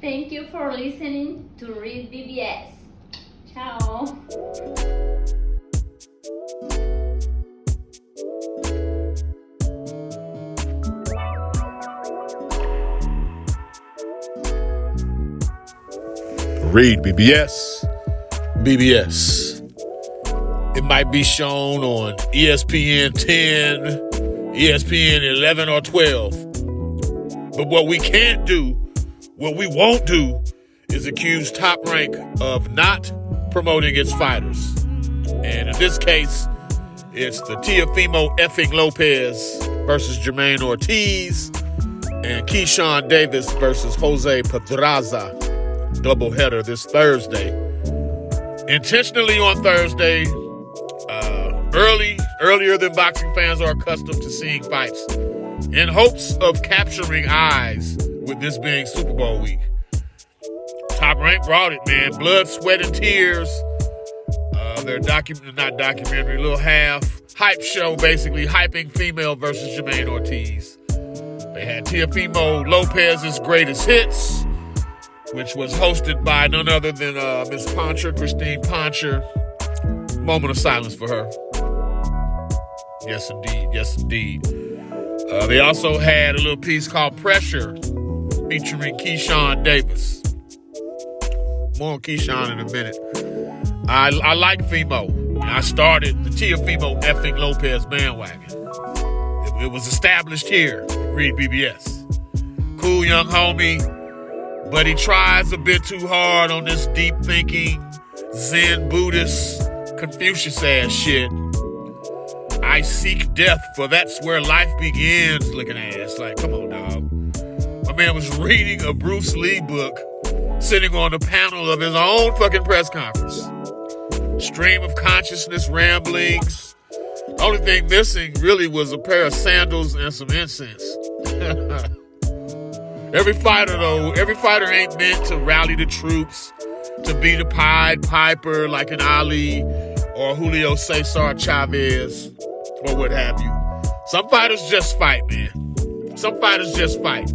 Thank you for listening to REED-BBS. Ciao. REED-BBS. BBS. It might be shown on ESPN 10, ESPN 11 or 12. But what we can't do, what we won't do, is accuse Top Rank of not promoting its fighters. And in this case, it's the Teofimo effing Lopez versus JAMAINE Ortiz and Keyshawn Davis versus Jose Pedraza doubleheader this Thursday. Intentionally on Thursday, earlier than boxing fans are accustomed to seeing fights, in hopes of capturing eyes with this being Super Bowl week. Top Rank brought it, man. Blood, sweat, and tears. Their little half hype show, basically hyping female versus JAMAINE Ortiz. They had Teofimo Lopez's greatest hits, which was hosted by none other than Miss Poncher, Christine Poncher. Moment of silence for her. Yes, indeed. Yes, indeed. They also had a little piece called Pressure featuring Keyshawn Davis. More on Keyshawn in a minute. I like Fimo. I started the Teofimo effing Lopez bandwagon. It was established here at REED-BBS. Cool young homie, but he tries a bit too hard on this deep thinking, Zen Buddhist, Confucius-ass shit. I seek death, for that's where life begins, looking ass. Like, come on, dog. My man was reading a Bruce Lee book, sitting on the panel of his own fucking press conference. Stream of consciousness ramblings. The only thing missing really was a pair of sandals and some incense. Every fighter ain't meant to rally the troops, to be the Pied Piper like an Ali or Julio Cesar Chavez or what have you. Some fighters just fight, man. Some fighters just fight.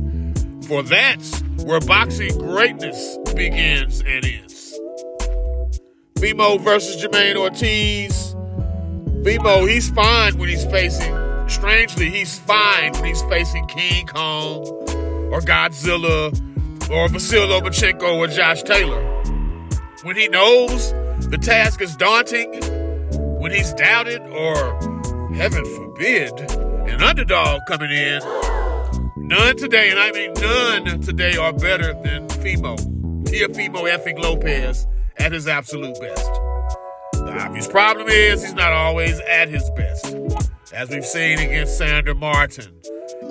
For that's where boxing greatness begins and ends. Fimo versus JAMAINE Ortiz. Fimo, he's fine when he's facing King Kong or Godzilla or Vasyl Lomachenko or Josh Taylor. When he knows the task is daunting, when he's doubted or, heaven forbid, an underdog coming in, none today, and I mean none today, are better than Teofimo effing Lopez at his absolute best. The obvious problem is he's not always at his best, as we've seen against Sandor Martin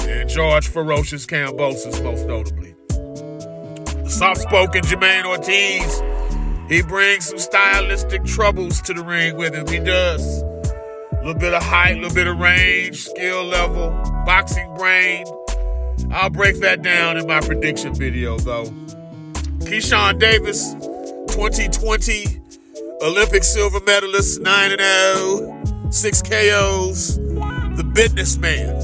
and George Ferocious Kambosos, most notably. The soft-spoken JAMAINE Ortiz, he brings some stylistic troubles to the ring with him. He does. A little bit of height, a little bit of range, skill level, boxing brain. I'll break that down in my prediction video, though. Keyshawn Davis, 2020 Olympic silver medalist, 9-0, 6 KOs, the businessman.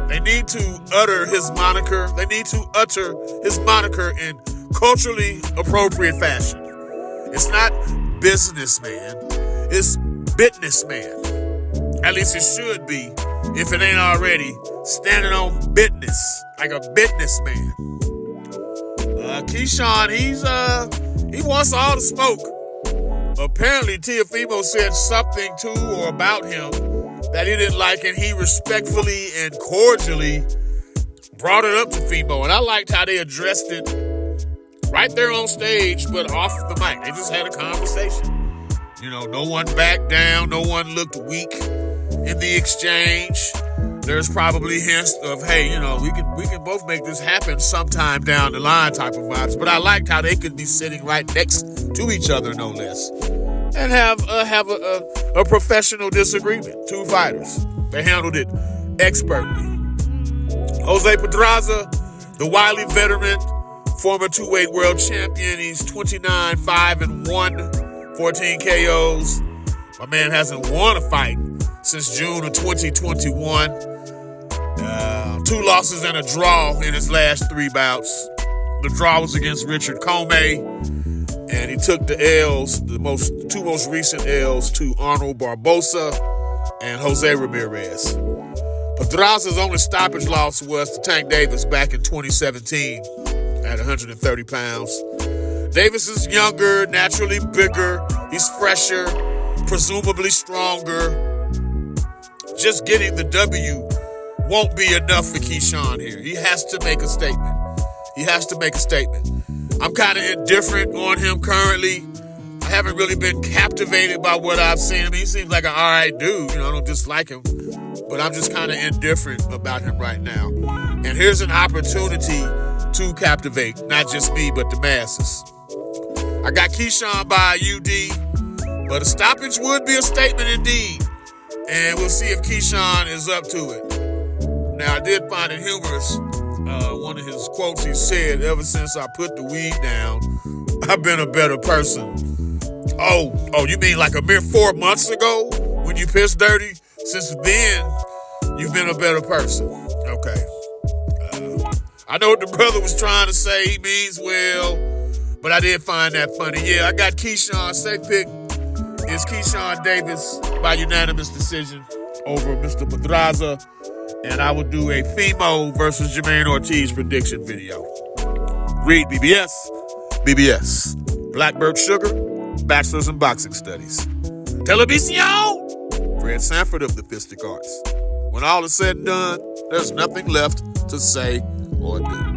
They need to utter his moniker. They need to utter his moniker in culturally appropriate fashion. It's not businessman, it's businessman. At least it should be, if it ain't already, standing on business, like a businessman. Keyshawn, he wants all the smoke. Apparently, Teofimo said something to or about him that he didn't like, and he respectfully and cordially brought it up to Fimo. And I liked how they addressed it right there on stage, but off the mic. They just had a conversation. You know, no one backed down. No one looked weak in the exchange. There's probably hints of, hey, you know, we can both make this happen sometime down the line type of vibes. But I liked how they could be sitting right next to each other, no less, and have a professional disagreement. Two fighters. They handled it expertly. Jose Pedraza, the wily veteran, former two-weight world champion. He's 29, 5-1, 14 KOs. My man hasn't won a fight since June of 2021. 2 losses and a draw in his last 3 bouts. The draw was against Richard Comey, and he took the L's, the two most recent L's, to Arnold Barbosa and Jose Ramirez. Pedraza's only stoppage loss was to Tank Davis back in 2017 at 130 pounds. Davis is younger, naturally bigger, he's fresher, presumably stronger. Just getting the W won't be enough for Keyshawn here. He has to make a statement. I'm kind of indifferent on him currently. I haven't really been captivated by what I've seen. I mean, he seems like an all right dude. I don't dislike him. But I'm just kind of indifferent about him right now. And here's an opportunity to captivate, not just me, but the masses. I got Keyshawn by UD, but a stoppage would be a statement indeed. And we'll see if Keyshawn is up to it. Now, I did find it humorous. One of his quotes, he said, ever since I put the weed down, I've been a better person. Oh, you mean like a mere 4 months ago when you pissed dirty? Since then, you've been a better person. Okay. I know what the brother was trying to say. He means well, but I did find that funny. Yeah, I got Keyshawn. Safe pick is Keyshawn Davis by unanimous decision over Mr. Pedraza. And I will do a Fimo versus JAMAINE Ortiz prediction video. REED-BBS, BBS. Blackbird Sugar, Bachelor's in Boxing Studies. Televisión! Fred Sanford of the Fistic Arts. When all is said and done, there's nothing left to say or do.